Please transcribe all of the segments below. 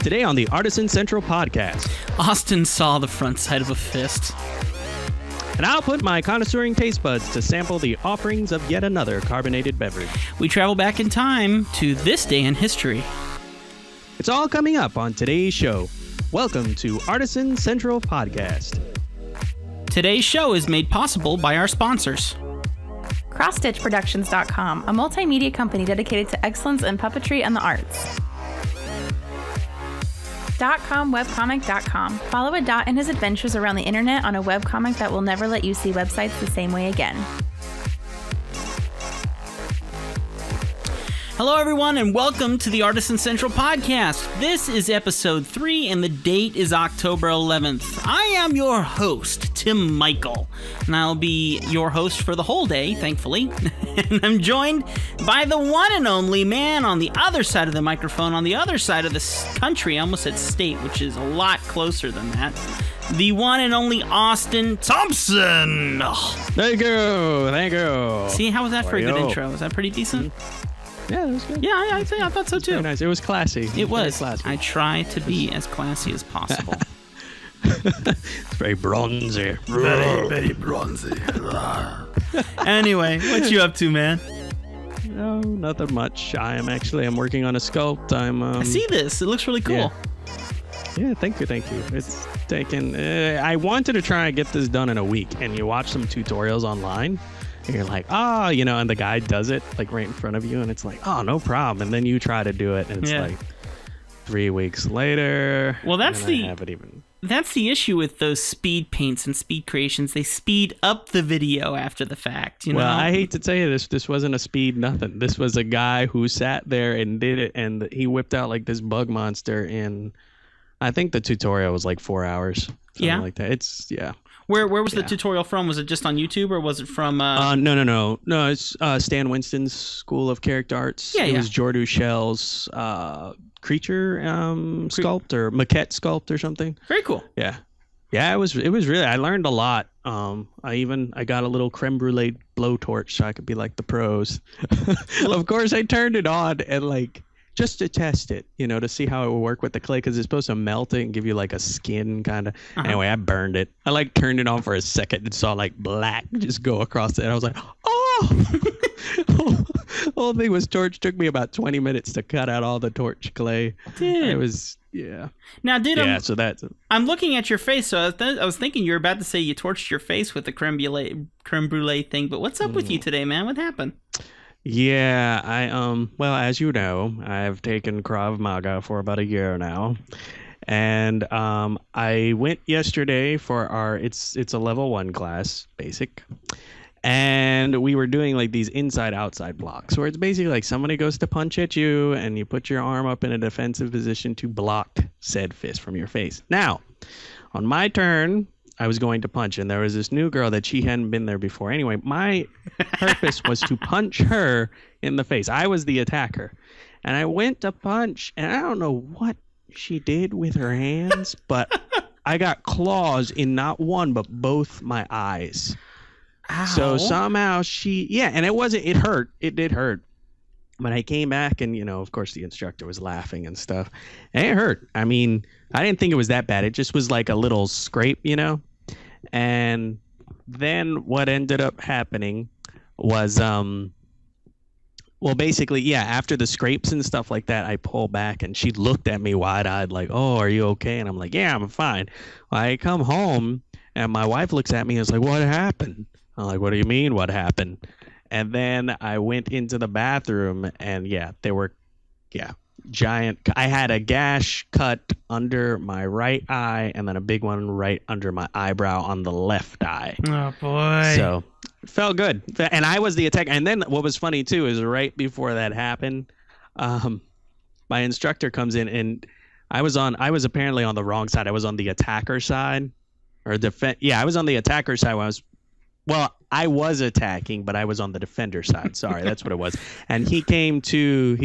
Today on the Artisan Central podcast. Austin saw the front side of a fist. And I'll put my connoisseuring taste buds to sample the offerings of yet another carbonated beverage. We travel back in time to this day in history. It's all coming up on today's show. Welcome to Artisan Central Podcast. Today's show is made possible by our sponsors. CrossStitchProductions.com, a multimedia company dedicated to excellence in puppetry and the arts. .com/webcomic.com. Follow a Dot in his adventures around the internet on a webcomic that will never let you see websites the same way again. Hello, everyone, and welcome to the Artisan Central Podcast. This is episode 3, and the date is October 11th. I am your host, Tim Michael, and I'll be your host for the whole day, thankfully. And I'm joined by the one and only man on the other side of the microphone, on the other side of the country, I almost said state, which is a lot closer than that. The one and only Austin Thompson. Thank you. See, how was that for a good intro? Was that pretty decent? Yeah, that was good. Yeah, I thought so too. Very nice. It was classy. It was. Classy. I try to be as classy as possible. It's very bronzy. Very bronzy. Anyway, what you up to, man? No, nothing much. I'm working on a sculpt. I see this. It looks really cool. Yeah, thank you. It's taken. I wanted to try and get this done in a week, and you watch some tutorials online. And you're like, and the guy does it like right in front of you, and it's like, oh, no problem. And then you try to do it, and it's like 3 weeks later. Well, that's the issue with those speed paints and speed creations. They speed up the video after the fact. You know? Well, I hate to tell you this. This wasn't a speed nothing. This was a guy who sat there and did it, and he whipped out like this bug monster in, I think the tutorial was like 4 hours. Something like that. Where was the tutorial from? Was it just on YouTube, or was it from... No. It's Stan Winston's School of Character Arts. It was Jordu Shell's creature sculpt or maquette sculpt or something. Very cool. Yeah, it was really... I learned a lot. I got a little creme brulee blowtorch so I could be like the pros. Of course, I turned it on and just to test it, to see how it would work with the clay, because it's supposed to melt it and give you like a skin kind of. Anyway, I burned it. I turned it on for a second and saw black just go across it. And I was like, oh! The whole thing was torch. Took me about 20 minutes to cut out all the torch clay. Dude. It was, yeah. Now, dude, I'm looking at your face, so I was thinking you were about to say you torched your face with the creme brulee thing, but what's up with you today, man? What happened? Yeah, as you know, I've taken Krav Maga for about a year now. And I went yesterday for it's a level 1 class, basic. And we were doing these inside-outside blocks, where it's basically somebody goes to punch at you and you put your arm up in a defensive position to block said fist from your face. Now, on my turn, I was going to punch, and there was this new girl that she hadn't been there before. Anyway, my purpose was to punch her in the face. I was the attacker, and I went to punch, and I don't know what she did with her hands, but I got claws in not one but both my eyes. Ow. So somehow and it hurt. It did hurt. But I came back, and, of course, the instructor was laughing and stuff. And it hurt. I mean, I didn't think it was that bad. It just was like a little scrape, And then what ended up happening was, basically, after the scrapes and stuff like that, I pulled back, and she looked at me wide-eyed like, oh, are you okay? And I'm like, yeah, I'm fine. I come home, and my wife looks at me and is like, what happened? I'm like, what do you mean, what happened? And then I went into the bathroom, and they were, giant. I had a gash cut under my right eye, and then a big one right under my eyebrow on the left eye. Oh boy! So it felt good, and I was the attacker. And then what was funny too is right before that happened, my instructor comes in, and I was apparently on the wrong side. I was on the attacker side, or defense. Yeah, I was on the attacker side. I was attacking, but I was on the defender side. Sorry, that's what it was. And he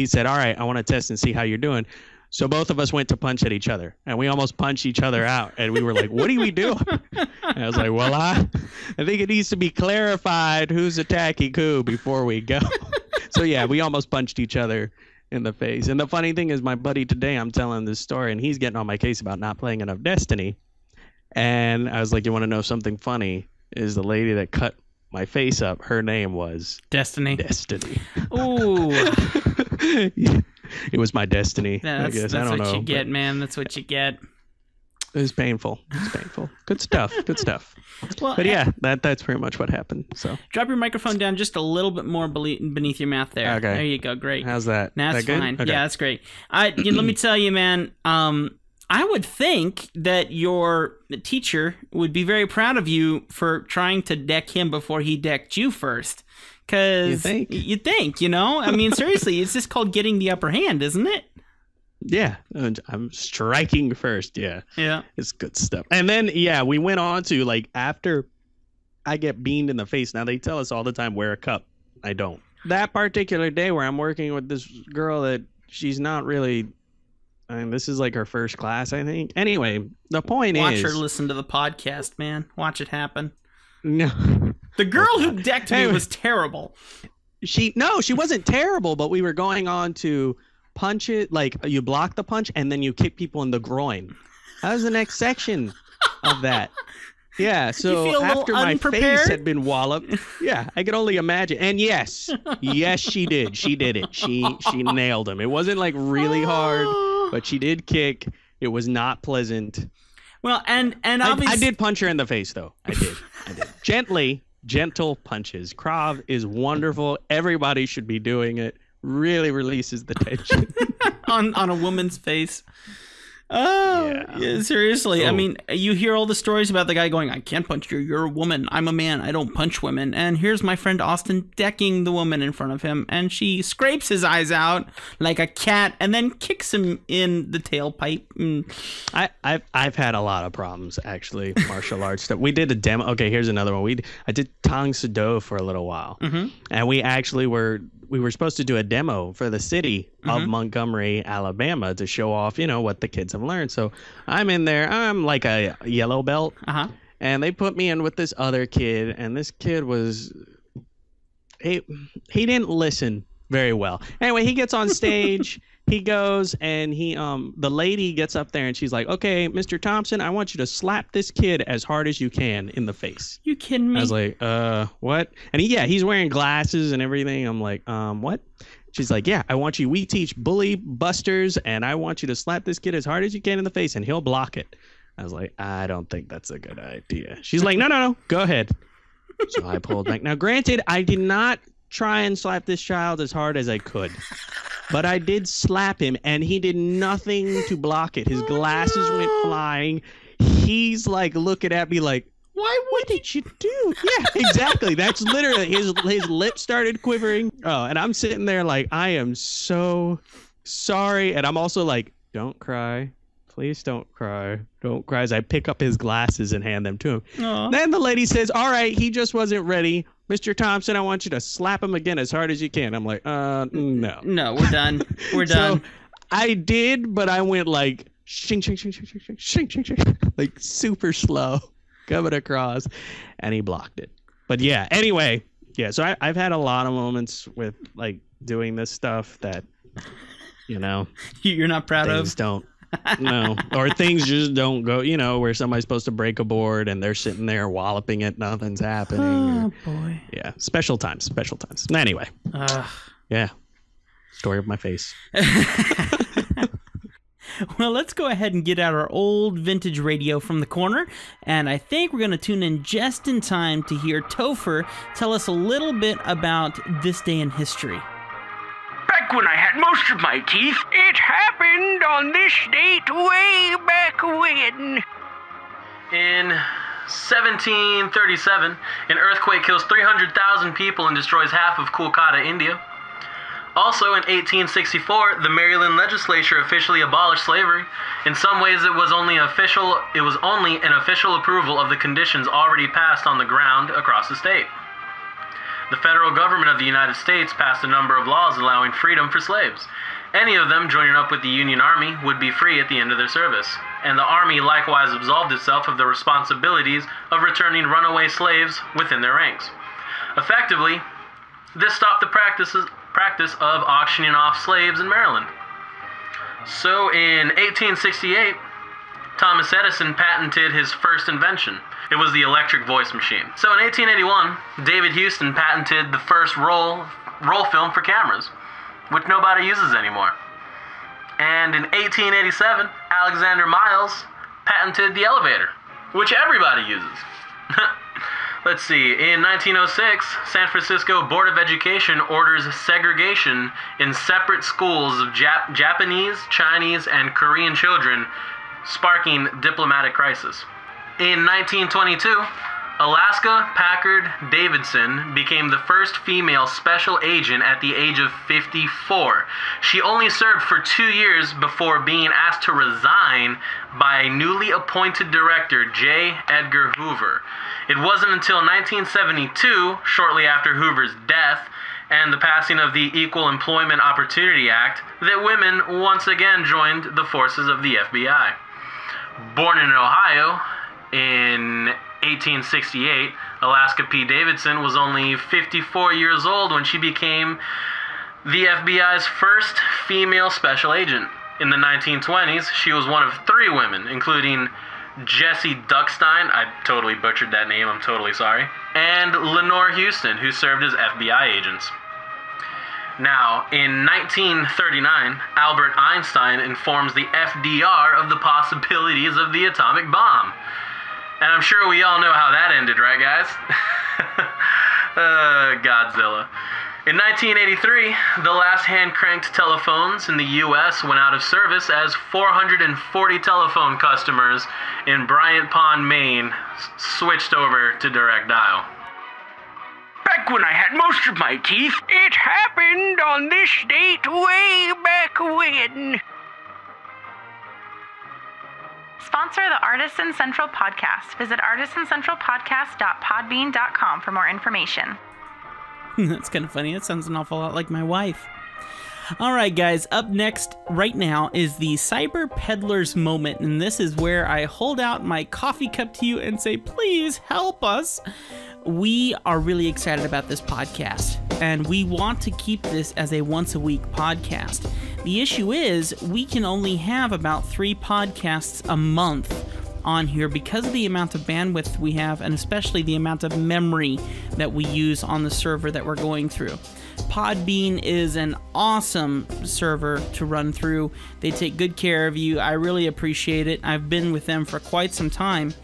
said, all right, I want to test and see how you're doing. So both of us went to punch at each other, and we almost punched each other out. And we were like, what do we do? And I was like, well, I think it needs to be clarified who's attacking who before we go. So, we almost punched each other. in the face. And the funny thing is, my buddy today, I'm telling this story, and he's getting on my case about not playing enough Destiny. And I was like, you want to know something funny? Is the lady that cut my face up, her name was Destiny. Destiny. Ooh. It was my destiny, I guess. I don't know. That's what you get, man. That's what you get. It was painful. It's painful. Good stuff. Good stuff. Well, but yeah, that's pretty much what happened. So drop your microphone down just a little bit more beneath your mouth there. Okay. There you go. Great. How's that? That's that fine. Okay. Yeah, that's great. Let me tell you, man. I would think that your teacher would be very proud of you for trying to deck him before he decked you first. Because you think, you know? I mean, seriously, it's just called getting the upper hand, isn't it? Yeah, I'm striking first. Yeah. Yeah. It's good stuff. And then, yeah, we went on to, like, after I get beamed in the face. Now, they tell us all the time, wear a cup. I don't. That particular day where I'm working with this girl that she's not really... I mean, this is like her first class, I think. Anyway, the point is... Watch her listen to the podcast, man. Watch it happen. No. The girl who decked me was terrible. She wasn't terrible, but we were going on to punch it. Like, you block the punch, and then you kick people in the groin. That was the next section of that. Yeah, so after my face had been walloped, yeah, I could only imagine. And yes, she did. She did it. She nailed him. It wasn't like really hard, but she did kick. It was not pleasant. Well, and obviously... I did punch her in the face, though. I did. Gently, gentle punches. Krav is wonderful. Everybody should be doing it. Really releases the tension. on a woman's face. Oh, yeah, seriously. I mean, you hear all the stories about the guy going, I can't punch you. You're a woman. I'm a man. I don't punch women. And here's my friend Austin decking the woman in front of him. And she scrapes his eyes out like a cat and then kicks him in the tailpipe. I've had a lot of problems, actually, martial arts stuff. We did a demo. Okay, here's another one. I did Tang Soo Do for a little while. Mm-hmm. And we actually were supposed to do a demo for the city of Montgomery, Alabama, to show off, what the kids have learned. So I'm in there. I'm like a yellow belt. Uh-huh. And they put me in with this other kid. And this kid he didn't listen very well. Anyway, he gets on stage. He goes and the lady gets up there and she's like, okay, Mr. Thompson, I want you to slap this kid as hard as you can in the face. You kidding me? I was like, what? And he's wearing glasses and everything. I'm like, what? She's like, yeah, we teach bully busters and I want you to slap this kid as hard as you can in the face and he'll block it. I was like, I don't think that's a good idea. She's like, no, go ahead. So I pulled back. Now, granted, I did not try and slap this child as hard as I could. But I did slap him, and he did nothing to block it. His glasses went flying. He's like looking at me like, what did you do? Yeah, exactly. That's literally his lips started quivering. Oh, and I'm sitting there like, I am so sorry. And I'm also like, don't cry. Please don't cry. Don't cry. As I pick up his glasses and hand them to him. Aww. Then the lady says, all right, he just wasn't ready. Mr. Thompson, I want you to slap him again as hard as you can. I'm like, no. No, we're done. We're done. So I did, but I went like, shing, shing, shing, shing, shing, shing, shing, shing, shing, like super slow, coming across, and he blocked it. But yeah, anyway, yeah, so I've had a lot of moments with like doing this stuff that, you're not proud of. Things don't. No, or things just don't go, where somebody's supposed to break a board and they're sitting there walloping it, nothing's happening. Oh, boy. Yeah, special times. Anyway, yeah, story of my face. Well, let's go ahead and get out our old vintage radio from the corner, and I think we're going to tune in just in time to hear Topher tell us a little bit about this day in history. Back when I had most of my teeth, it happened on this date way back when. In 1737, an earthquake kills 300,000 people and destroys half of Kolkata, India. Also in 1864, the Maryland legislature officially abolished slavery. In some ways, it was only an official approval of the conditions already passed on the ground across the state. The federal government of the United States passed a number of laws allowing freedom for slaves. Any of them joining up with the Union Army would be free at the end of their service. And the Army likewise absolved itself of the responsibilities of returning runaway slaves within their ranks. Effectively, this stopped the practice practice of auctioning off slaves in Maryland. So in 1868, Thomas Edison patented his first invention. It was the electric voice machine. So in 1881, David Houston patented the first roll film for cameras, which nobody uses anymore. And in 1887, Alexander Miles patented the elevator, which everybody uses. Let's see, in 1906, San Francisco Board of Education orders segregation in separate schools of Japanese, Chinese, and Korean children, sparking diplomatic crisis. In 1922, Alaska Packard Davidson became the first female special agent at the age of 54. She only served for 2 years before being asked to resign by newly appointed director J. Edgar Hoover. It wasn't until 1972, shortly after Hoover's death and the passing of the Equal Employment Opportunity Act, that women once again joined the forces of the FBI. Born in Ohio in 1868, Alaska P. Davidson was only 54 years old when she became the FBI's first female special agent. In the 1920s, she was one of 3 women, including Jessie Duckstein, I totally butchered that name, I'm totally sorry, and Lenore Houston, who served as FBI agents. Now, in 1939, Albert Einstein informs the FDR of the possibilities of the atomic bomb. And I'm sure we all know how that ended, right, guys? Godzilla. In 1983, the last hand-cranked telephones in the U.S. went out of service as 440 telephone customers in Bryant Pond, Maine, switched over to direct dial. Back when I had most of my teeth, it happened on this date way back when. Sponsor the Artisan Central Podcast. Visit artisancentralpodcast.podbean.com for more information. That's kind of funny. That sounds an awful lot like my wife. All right, guys, up next right now is the Cyber Peddlers moment, and this is where I hold out my coffee cup to you and say, please help us. We are really excited about this podcast, and we want to keep this as a once-a-week podcast. The issue is we can only have about 3 podcasts a month on here because of the amount of bandwidth we have, and especially the amount of memory that we use on the server that we're going through. Podbean is an awesome server to run through. They take good care of you. I really appreciate it. I've been with them for quite some time.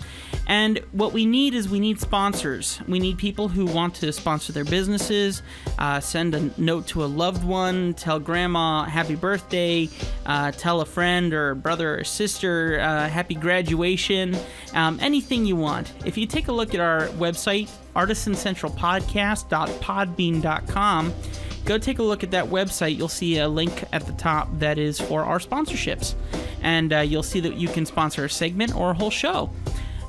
And what we need is we need sponsors. We need people who want to sponsor their businesses, send a note to a loved one, tell grandma happy birthday, tell a friend or brother or sister happy graduation, anything you want. If you take a look at our website, artisancentralpodcast.podbean.com, go take a look at that website. You'll see a link at the top that is for our sponsorships. And you'll see that you can sponsor a segment or a whole show.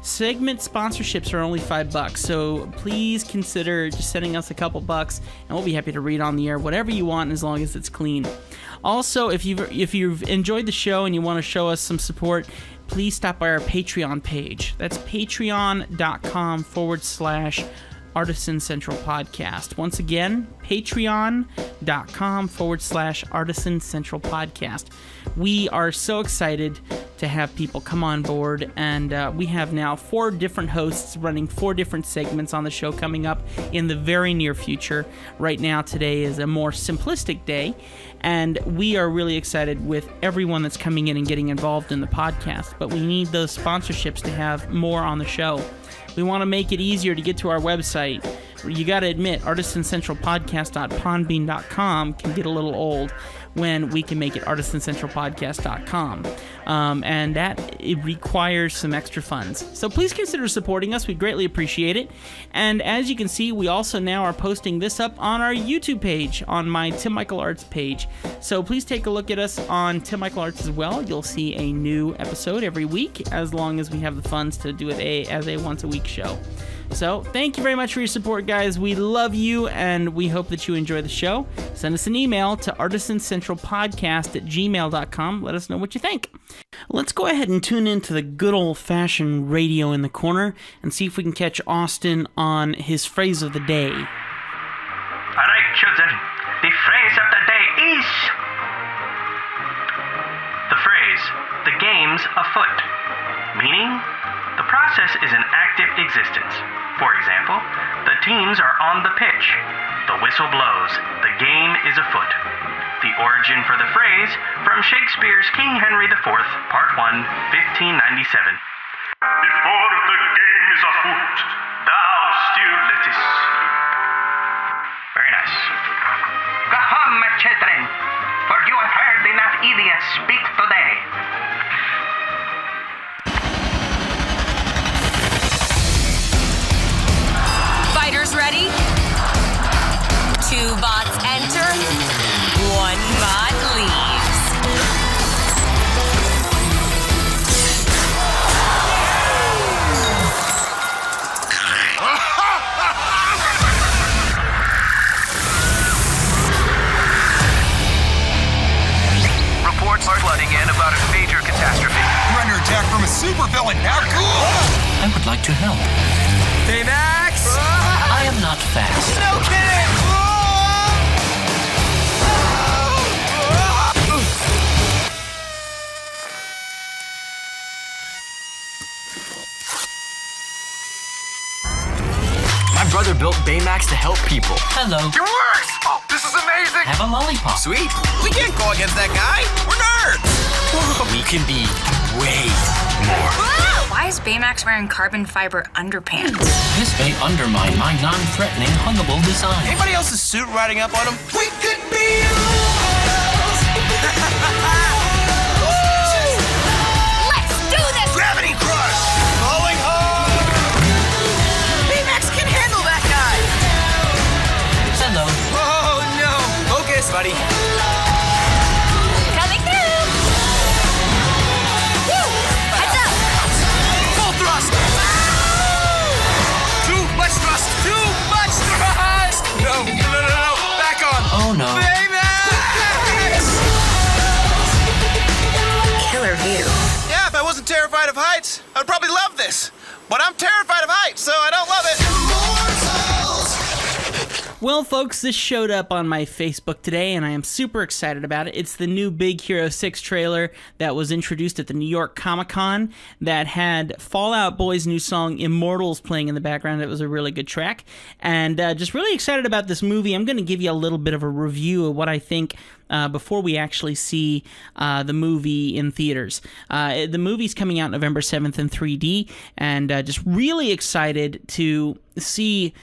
Segment sponsorships are only $5, so please consider just sending us a couple bucks, and we'll be happy to read on the air whatever you want as long as it's clean. Also, if you've enjoyed the show and you want to show us some support, please stop by our Patreon page. That's patreon.com/Artisan Central Podcast. Once again, patreon.com/Artisan Central Podcast. We are so excited to have people come on board, and we have now 4 different hosts running 4 different segments on the show coming up in the very near future. Right now, today is a more simplistic day, and we are really excited with everyone that's coming in and getting involved in the podcast, but we need those sponsorships to have more on the show. We want to make it easier to get to our website. You got to admit, artisancentralpodcast.podbean.com can get a little old when we can make it artisancentralpodcast.com. And that it requires some extra funds. So please consider supporting us. We'd greatly appreciate it. And as you can see, we also now are posting this up on our YouTube page, on my Tim Michael Arts page. So please take a look at us on Tim Michael Arts as well. You'll see a new episode every week, as long as we have the funds to do it as a once-a-week show. So thank you very much for your support, guys. We love you, and we hope that you enjoy the show. Send us an email to artisancentralpodcast@gmail.com. Let us know what you think. Let's go ahead and tune into the good old-fashioned radio in the corner and see if we can catch Austin on his phrase of the day. All right, children. The phrase of the day is... The phrase, the game's afoot, meaning the process is in active existence. For example, the teams are on the pitch. The whistle blows. The game is afoot. The origin for the phrase, from Shakespeare's King Henry IV, Part 1, 1597. Before the game is afoot, thou still lettest sleep. Very nice. Go home, my children, for you have heard enough idiots speak today. Fighters ready? 2 bots enter, 1 bot leaves. Reports are flooding in about a major catastrophe. We're under attack from a supervillain. How cool! I would like to help. Baymax! I am not fast. No kidding! My brother built Baymax to help people. Hello. It works! Oh, this is amazing! Have a lollipop. Sweet! We can't go against that guy! We're nerds! We can be way more. Why is Baymax wearing carbon fiber underpants? This may undermine my non-threatening huggable design. Anybody else's suit riding up on him? We could be heroes! Let's do this! Gravity Crush! Falling hard! Baymax can handle that guy! Hello. Oh no! Focus, buddy! Coming through! Woo! Heads up! Full thrust! Too much thrust! Too much thrust! No! Back on! Oh no. Baymax! Killer view. Yeah, if I wasn't terrified of heights, I'd probably love this. But I'm terrified of heights, so I don't love it. Well, folks, this showed up on my Facebook today, and I am super excited about it. It's the new Big Hero 6 trailer that was introduced at the New York Comic-Con that had Fall Out Boy's new song Immortals playing in the background. It was a really good track. And just really excited about this movie. I'm going to give you a little bit of a review of what I think before we actually see the movie in theaters. The movie's coming out November 7th in 3D, and just really excited to see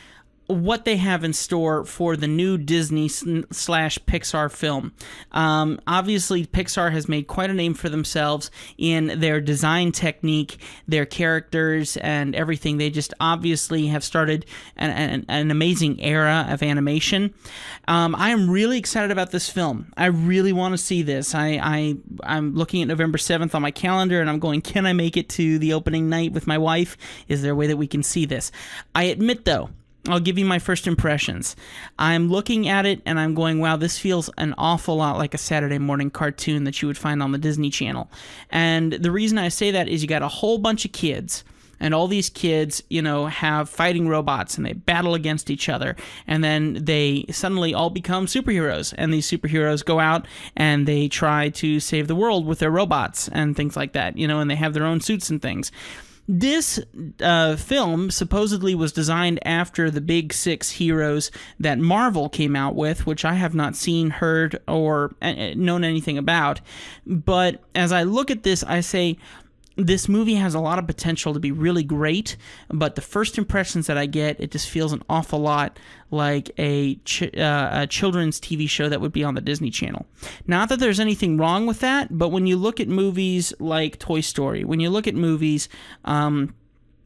what they have in store for the new Disney slash Pixar film. Obviously, Pixar has made quite a name for themselves in their design technique, their characters, and everything. They just obviously have started an amazing era of animation. I am really excited about this film. I really want to see this. I'm looking at November 7th on my calendar, and I'm going, can I make it to the opening night with my wife? Is there a way that we can see this? I admit, though, I'll give you my first impressions. I'm looking at it and I'm going, wow, this feels an awful lot like a Saturday morning cartoon that you would find on the Disney Channel. And the reason I say that is you got a whole bunch of kids, and all these kids, you know, have fighting robots and they battle against each other, and then they suddenly all become superheroes, and these superheroes go out and they try to save the world with their robots and things like that, you know, and they have their own suits and things. This film supposedly was designed after the big 6 heroes that Marvel came out with, which I have not seen, heard, or known anything about. But as I look at this, I say, this movie has a lot of potential to be really great, but the first impressions that I get, it just feels an awful lot like a children's TV show that would be on the Disney Channel. Not that there's anything wrong with that, but when you look at movies like Toy Story, when you look at movies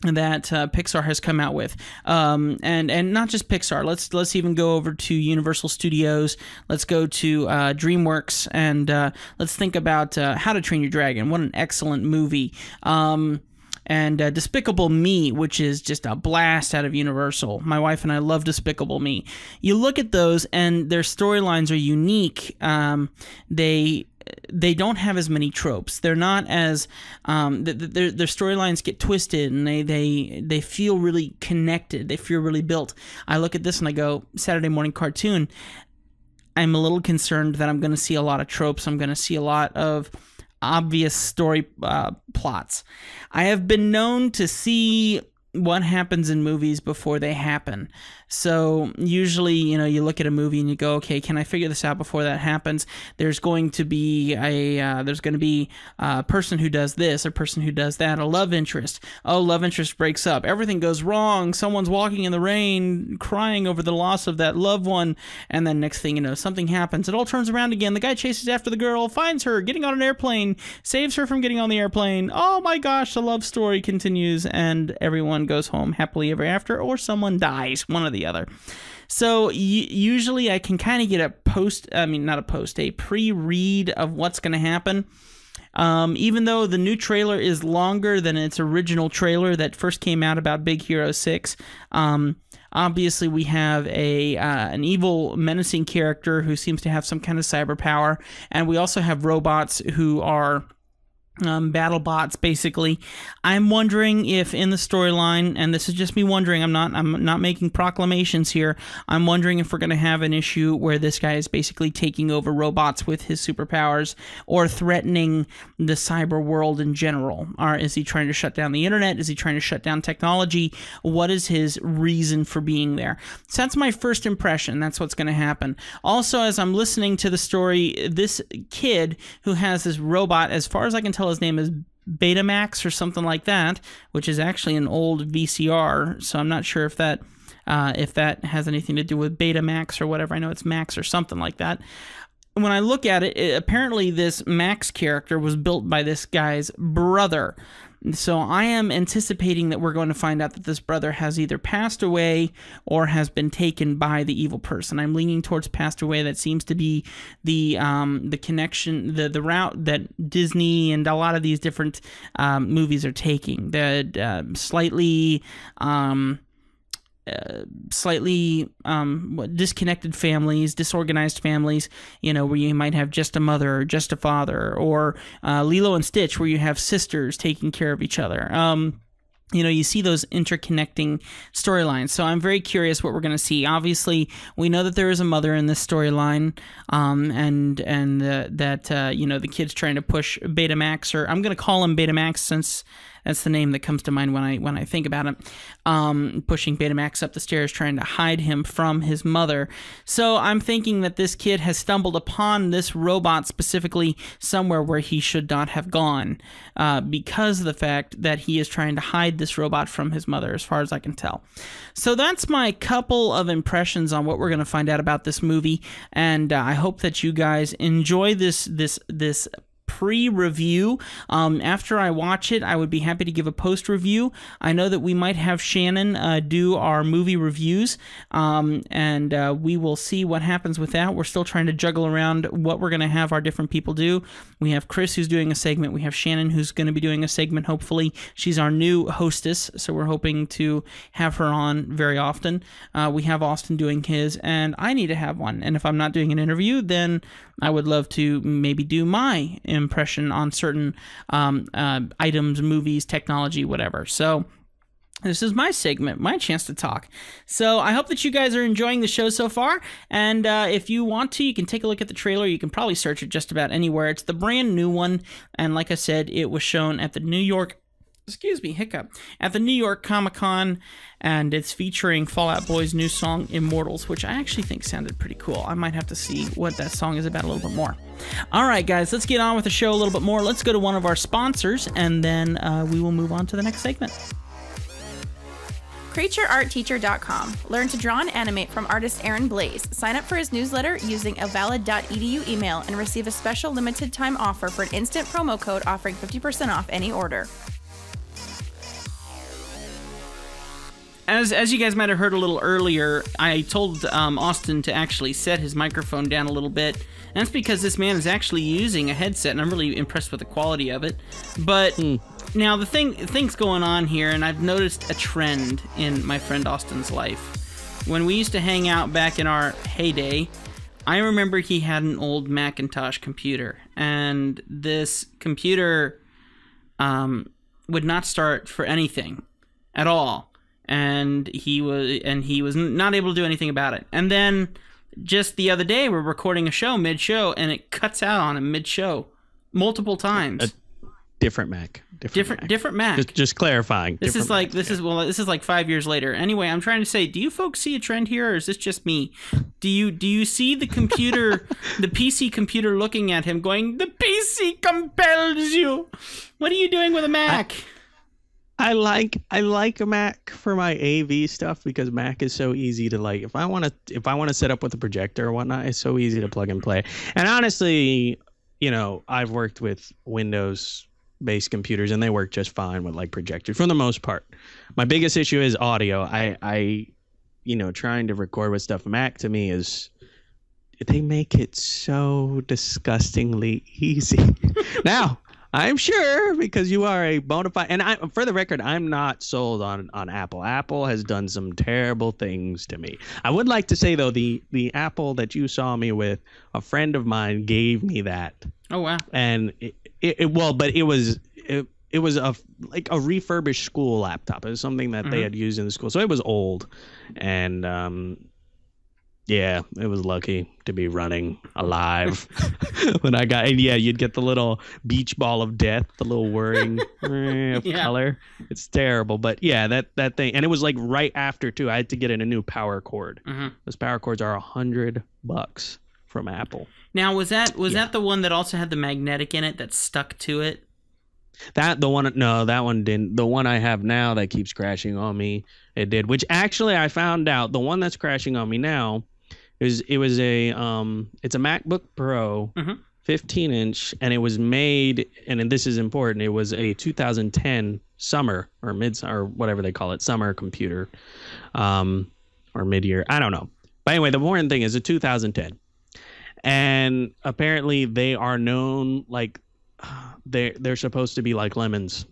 that Pixar has come out with, and not just Pixar. Let's even go over to Universal Studios. Let's go to DreamWorks, and let's think about How to Train Your Dragon. What an excellent movie. And Despicable Me, which is just a blast out of Universal. My wife and I love Despicable Me. You look at those, and their storylines are unique. They don't have as many tropes. They're not as their storylines get twisted, and they feel really connected. They feel really built. I look at this and I go, Saturday morning cartoon. I'm a little concerned that I'm going to see a lot of tropes. I'm going to see a lot of obvious story plots. I have been known to see what happens in movies before they happen. So usually, you look at a movie and you go, okay, can I figure this out before that happens? There's going to be a person who does this, a person who does that, a love interest. Oh, love interest breaks up. Everything goes wrong. Someone's walking in the rain, crying over the loss of that loved one. And then next thing you know, something happens. It all turns around again. The guy chases after the girl, finds her, getting on an airplane, saves her from getting on the airplane. Oh my gosh, the love story continues and everyone goes home happily ever after, or someone dies, one or the other. So usually I can kind of get a pre-read of what's going to happen. Even though the new trailer is longer than its original trailer that first came out about Big Hero 6, obviously we have an evil, menacing character who seems to have some kind of cyber power, and we also have robots who are battle bots, basically. I'm wondering if in the storyline, and this is just me wondering, I'm not making proclamations here, I'm wondering if we're going to have an issue where this guy is basically taking over robots with his superpowers or threatening the cyber world in general. Or is he trying to shut down the internet? Is he trying to shut down technology? What is his reason for being there? So that's my first impression. That's what's going to happen. Also, as I'm listening to the story, this kid who has this robot, as far as I can tell, his name is Betamax or something like that, which is actually an old VCR, so I'm not sure if that has anything to do with Betamax or whatever. I know it's Max or something like that. When I look at it, apparently this Max character was built by this guy's brother. So I am anticipating that we're going to find out that this brother has either passed away or has been taken by the evil person. I'm leaning towards passed away. That seems to be the connection, the route that Disney and a lot of these different movies are taking. The slightly disconnected families, disorganized families, where you might have just a mother or just a father, or Lilo and Stitch, where you have sisters taking care of each other. You see those interconnecting storylines. So I'm very curious what we're going to see. Obviously, we know that there is a mother in this storyline, and that the kid's trying to push Betamax, or I'm going to call him Betamax since that's the name that comes to mind when I think about it. Pushing Betamax up the stairs, trying to hide him from his mother. So I'm thinking that this kid has stumbled upon this robot specifically somewhere where he should not have gone, because of the fact that he is trying to hide this robot from his mother, as far as I can tell. So that's my couple of impressions on what we're going to find out about this movie, and I hope that you guys enjoy this pre-review. After I watch it, I would be happy to give a post-review. I know that we might have Shannon do our movie reviews, and we will see what happens with that. We're still trying to juggle around what we're going to have our different people do. We have Chris, who's doing a segment. We have Shannon, who's going to be doing a segment, hopefully. She's our new hostess, so we're hoping to have her on very often. We have Austin doing his, and I need to have one. And if I'm not doing an interview, then I would love to maybe do my impression on certain items, movies, technology, whatever. So this is my segment, my chance to talk. So I hope that you guys are enjoying the show so far. And if you want to, you can take a look at the trailer. You can probably search it just about anywhere. It's the brand new one. And like I said, it was shown at the New York Comic-Con, and it's featuring Fall Out Boy's new song, Immortals, which I actually think sounded pretty cool. I might have to see what that song is about a little bit more. All right, guys, let's get on with the show a little bit more. Let's go to one of our sponsors, and then we will move on to the next segment. CreatureArtTeacher.com. Learn to draw and animate from artist Aaron Blaze. Sign up for his newsletter using a valid.edu email and receive a special limited time offer for an instant promo code offering 50% off any order. As you guys might have heard a little earlier, I told Austin to actually set his microphone down a little bit. And that's because this man is actually using a headset, and I'm really impressed with the quality of it. But now the thing's going on here, and I've noticed a trend in my friend Austin's life. When we used to hang out back in our heyday, I remember he had an old Macintosh computer, and this computer would not start for anything at all. And he was not able to do anything about it. And then just the other day, we're recording a show mid-show, and it cuts out on him mid-show multiple times. A different Mac. Different Mac. Just clarifying. This is like 5 years later. Anyway, I'm trying to say, do you folks see a trend here, or is this just me? Do you see the computer, the PC computer looking at him, going, "The PC compels you"? What are you doing with a Mac? I like a Mac for my AV stuff because Mac is so easy to like. If I want to set up with a projector or whatnot, it's so easy to plug and play. And honestly, I've worked with Windows-based computers and they work just fine with like projectors for the most part. My biggest issue is audio. I trying to record with stuff. Mac to me is, they make it so disgustingly easy. Now, I'm sure because you are a bona fide, and for the record, I'm not sold on Apple. Apple has done some terrible things to me. I would like to say though, the Apple that you saw me with, a friend of mine gave me that. Oh wow! And it was a refurbished school laptop. It was something that they had used in the school, so it was old, and yeah, it was lucky to be running alive when I got. And yeah, you'd get the little beach ball of death, the little whirring of color. It's terrible, but yeah, that thing, and it was like right after too. I had to get in a new power cord. Those power cords are $100 from Apple. Now, was that the one that also had the magnetic in it that stuck to it? That one didn't. The one I have now that keeps crashing on me, it did. Which actually, I found out the one that's crashing on me now it's a MacBook Pro, 15-inch, and it was made, and this is important, it was a 2010 summer or or whatever they call it, summer computer, or mid-year, I don't know. But anyway, the important thing is a 2010, and apparently they are known like they're supposed to be like lemons.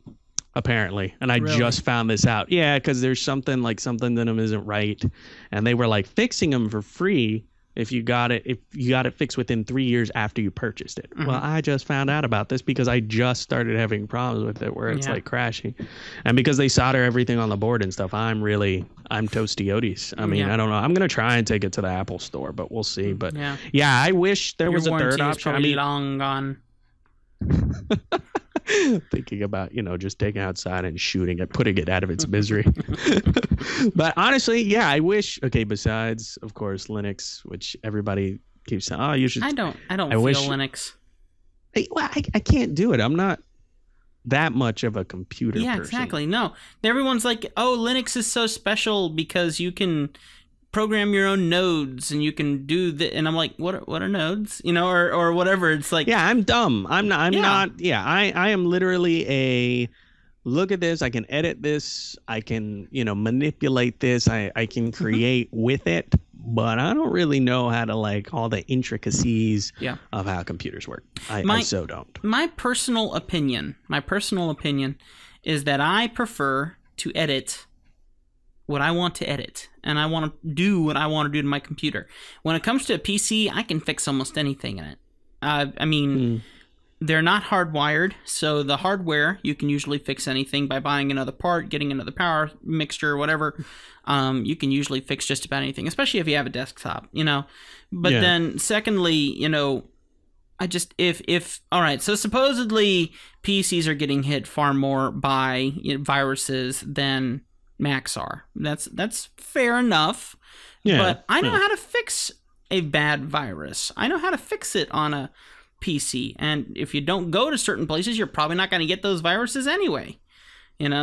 Apparently, and I just found this out. Yeah, because there's something in them isn't right, and they were like fixing them for free if you got it fixed within 3 years after you purchased it. Well, I just found out about this because I just started having problems with it where it's like crashing, and because they solder everything on the board and stuff. I'm toasty oaties. I mean, I don't know. I'm gonna try and take it to the Apple store, but we'll see. But yeah, I wish there was a third option. I mean, long gone. Thinking about just taking it outside and shooting it, putting it out of its misery. But honestly, yeah, I wish. Okay, besides of course Linux, which everybody keeps saying, oh, you should. I don't feel Linux. I can't do it. I'm not that much of a computer person. Exactly. No, everyone's like, oh, Linux is so special because you can program your own nodes and you can do that, and I'm like, what are nodes, or whatever. It's like, yeah, I'm dumb. I'm not. Yeah, I am literally a look at this, I can edit this, I can manipulate this, I can create with it, but I don't really know how to like all the intricacies of how computers work. I so don't. My personal opinion is that I prefer to edit what I want to edit, and I want to do what I want to do to my computer. When it comes to a PC, I can fix almost anything in it. I mean, they're not hardwired, so the hardware, you can usually fix anything by buying another part, getting another power mixture, whatever. You can usually fix just about anything, especially if you have a desktop, But then, secondly, I just, all right, so supposedly PCs are getting hit far more by viruses than Macs are. That's fair enough. Yeah, but I know how to fix a bad virus. I know how to fix it on a PC. And if you don't go to certain places, you're probably not going to get those viruses anyway.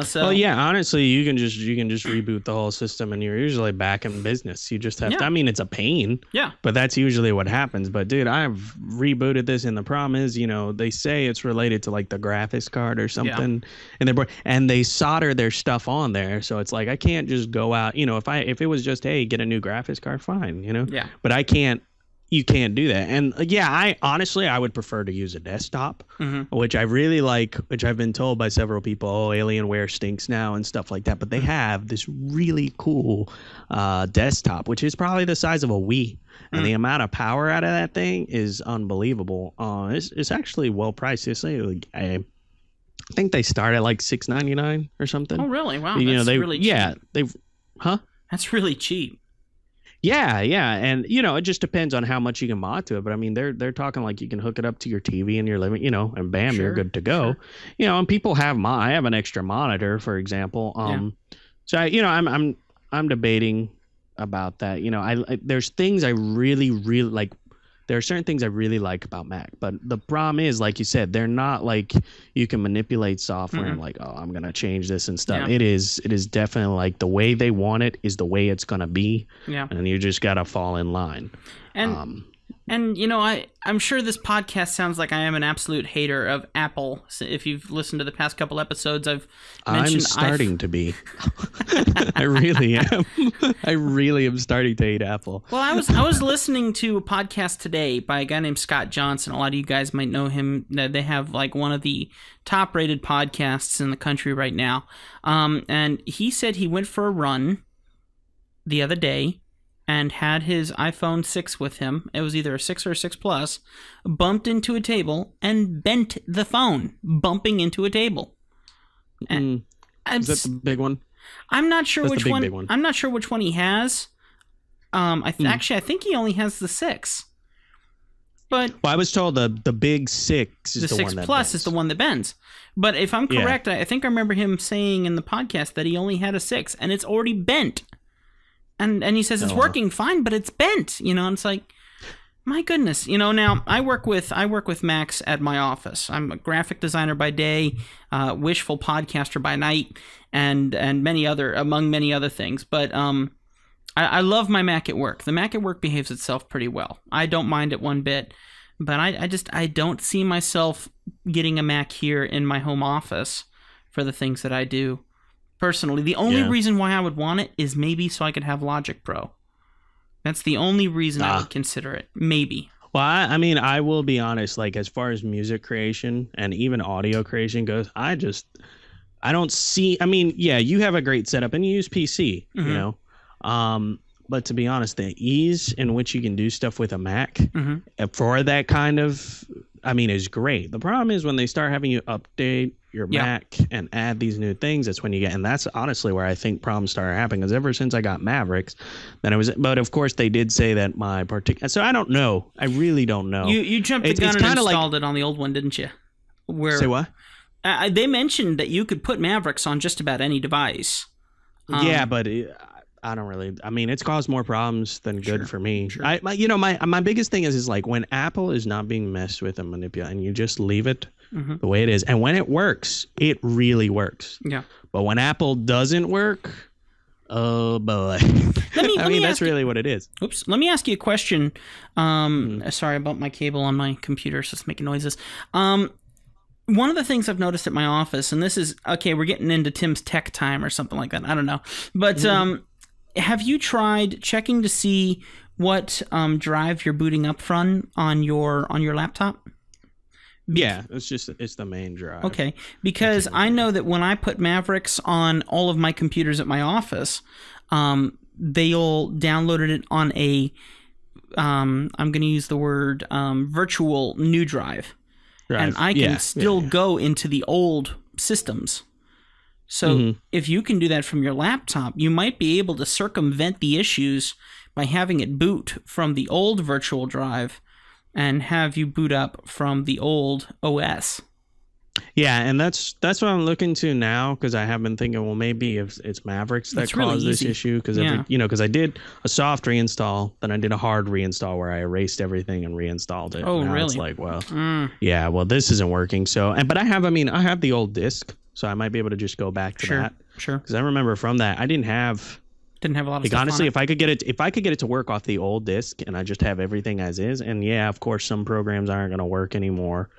So well, yeah, honestly, you can just reboot the whole system and you're usually back in business. You just have to, I mean, it's a pain. Yeah. But that's usually what happens. But dude, I've rebooted this and the problem is, they say it's related to like the graphics card or something in their board, and they solder their stuff on there. So it's like I can't just go out, if it was just, hey, get a new graphics card, fine, Yeah. But I can't. You can't do that. And I would prefer to use a desktop, which I really like, which I've been told by several people, oh, Alienware stinks now and stuff like that. But they have this really cool desktop, which is probably the size of a Wii. And the amount of power out of that thing is unbelievable. It's actually well priced. I think they start at like $6.99 or something. Oh, really? Wow. That's really cheap. That's really cheap. Yeah, and it just depends on how much you can mod to it. But I mean, they're talking like you can hook it up to your TV in your living, and bam, you're good to go. Sure. And people have I have an extra monitor, for example. So I'm debating about that. There's things I really like. There are certain things I really like about Mac, but the problem is, like you said, they're not like you can manipulate software and like, oh, I'm gonna change this and stuff. Yeah. It is definitely like the way they want it is the way it's gonna be. Yeah. And you just gotta fall in line. And I'm sure this podcast sounds like I am an absolute hater of Apple. So if you've listened to the past couple episodes, I'm starting to be. I really am. I really am starting to hate Apple. Well, I was listening to a podcast today by a guy named Scott Johnson. A lot of you guys might know him. They have like one of the top-rated podcasts in the country right now. And he said he went for a run the other day and had his iPhone 6 with him. It was either a 6 or a 6 Plus, bumped into a table and bent the phone, bumping into a table. Is that the big one? I'm not sure That's which the big, one. big one. I'm not sure which one he has. Actually, I think he only has the 6. But I was told the big 6 is the 6 one that Plus bends. is the one that bends. But if I'm correct, I think I remember him saying in the podcast that he only had a 6 and it's already bent. And he says it's working fine, but it's bent, and it's like, my goodness, now I work with Max at my office. I'm a graphic designer by day, wishful podcaster by night, and among many other things. But I love my Mac at work. The Mac at work behaves itself pretty well. I don't mind it one bit, but I don't see myself getting a Mac here in my home office for the things that I do. Personally, the only reason why I would want it is maybe so I could have Logic Pro. That's the only reason I would consider it. Maybe. Well, I mean, I will be honest, like as far as music creation and even audio creation goes, I don't see, I mean, yeah, you have a great setup and you use PC, but to be honest, the ease in which you can do stuff with a Mac for that kind of, is great. The problem is when they start having you update your Mac and add these new things, that's when you get, and that's honestly where I think problems started happening, because ever since I got Mavericks, but of course they did say that my particular, so I don't know. I really don't know. You jumped the gun and installed it on the old one, didn't you? Say what? They mentioned that you could put Mavericks on just about any device. Yeah, but I don't really, it's caused more problems than good for me. Sure. My biggest thing is like when Apple is not being messed with and manipulated and you just leave it the way it is. And when it works, it really works. Yeah. But when Apple doesn't work, oh boy. That's really what it is. Oops. Let me ask you a question. Sorry about my cable on my computer, so it's making noises. One of the things I've noticed at my office, and this is, okay, we're getting into Tim's tech time or something like that. I don't know. But have you tried checking to see what drive you're booting up from on your laptop? Yeah, it's the main drive. Okay, because I know that when I put Mavericks on all of my computers at my office, they all downloaded it on a, I'm going to use the word virtual new drive. And I can still go into the old systems. So if you can do that from your laptop, you might be able to circumvent the issues by having it boot from the old virtual drive and have you boot up from the old OS. Yeah, and that's what I'm looking to now, because I have been thinking, well, maybe if it's Mavericks that caused this issue, because because I did a soft reinstall, then I did a hard reinstall where I erased everything and reinstalled it. Oh, now really? It's like, well, well, this isn't working. So, but I have the old disc, so I might be able to just go back to that. Sure. Because I remember from that, I didn't have a lot of stuff honestly, on if I could get it to work off the old disc and I just have everything as is, and of course some programs aren't going to work anymore,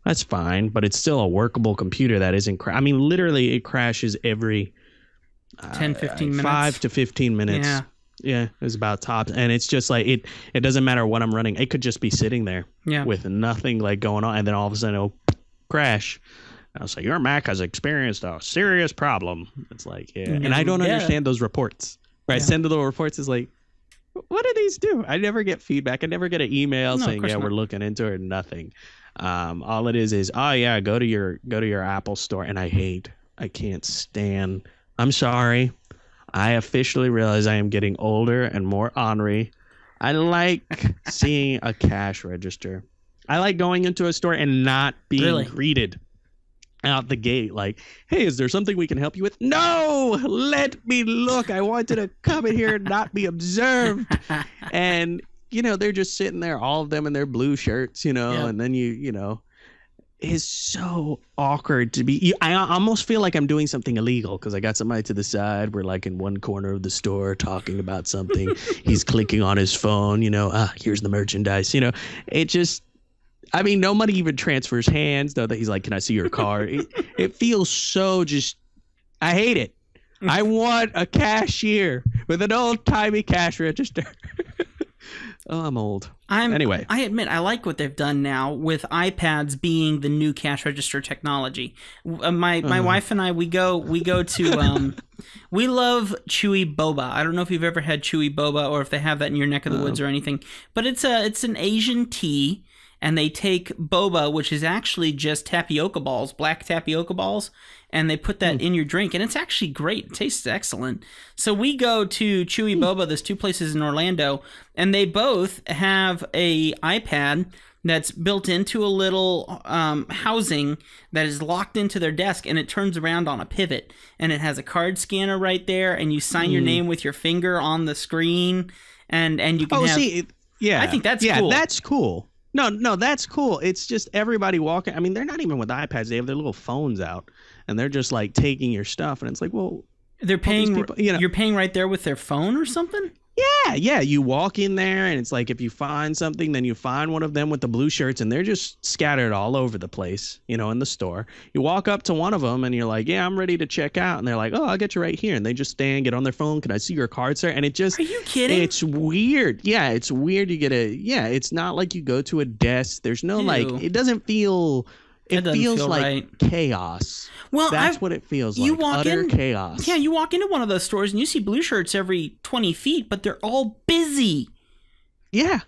that's fine, but it's still a workable computer that isn't literally it crashes every 10-15 minutes, 5 to 15 minutes. Yeah, it's about tops, and it's just like it doesn't matter what I'm running, it could just be sitting there with nothing like going on, and then all of a sudden it'll crash. I'll say your Mac has experienced a serious problem. It's like, and I don't understand those reports. Right, send the little reports is like, what do these do? I never get feedback. I never get an email saying, we're looking into it. Nothing. All it is go to your Apple store, and I can't stand. I'm sorry. I officially realize I am getting older and more ornery. I like seeing a cash register. I like going into a store and not being greeted out the gate like, hey, is there something we can help you with? No, let me look. I wanted to come in here and not be observed. And, they're just sitting there, all of them in their blue shirts, and then it's so awkward to be. I almost feel like I'm doing something illegal because I got somebody to the side. We're like in one corner of the store talking about something. He's clicking on his phone, here's the merchandise, it just, nobody even transfers hands though that he's like, can I see your card? It feels so just, I hate it. I want a cashier with an old timey cash register. Oh, I'm old. Anyway, I admit I like what they've done now with iPads being the new cash register technology. My wife and I we go to we love Chewy Boba. I don't know if you've ever had Chewy Boba or if they have that in your neck of the woods or anything, but it's an Asian tea. And they take boba, which is actually just tapioca balls, black tapioca balls, and they put that in your drink, and it's actually great. It tastes excellent. So we go to Chewy Boba. There's 2 places in Orlando, and they both have a iPad that's built into a little housing that is locked into their desk, and it turns around on a pivot, and it has a card scanner right there, and you sign your name with your finger on the screen, and you can I think that's cool. Yeah, that's cool. No, that's cool. It's just everybody walking. They're not even with iPads. They have their little phones out, and they're just like taking your stuff. And it's like, well, they're paying. People, you're paying right there with their phone or something. Yeah. You walk in there, and it's like if you find something, then you find one of them with the blue shirts, and they're just scattered all over the place, in the store. You walk up to one of them, and you're like, yeah, I'm ready to check out. And they're like, oh, I'll get you right here. And they just stand, get on their phone. Can I see your card, sir? And it just... Are you kidding? It's weird. Yeah, it's weird. You get it's not like you go to a desk. There's no, it doesn't feel... It feels like right. Chaos. Well, that's what it feels like. Utter chaos. Yeah, you walk into one of those stores and you see blue shirts every 20 feet, but they're all busy. Yeah.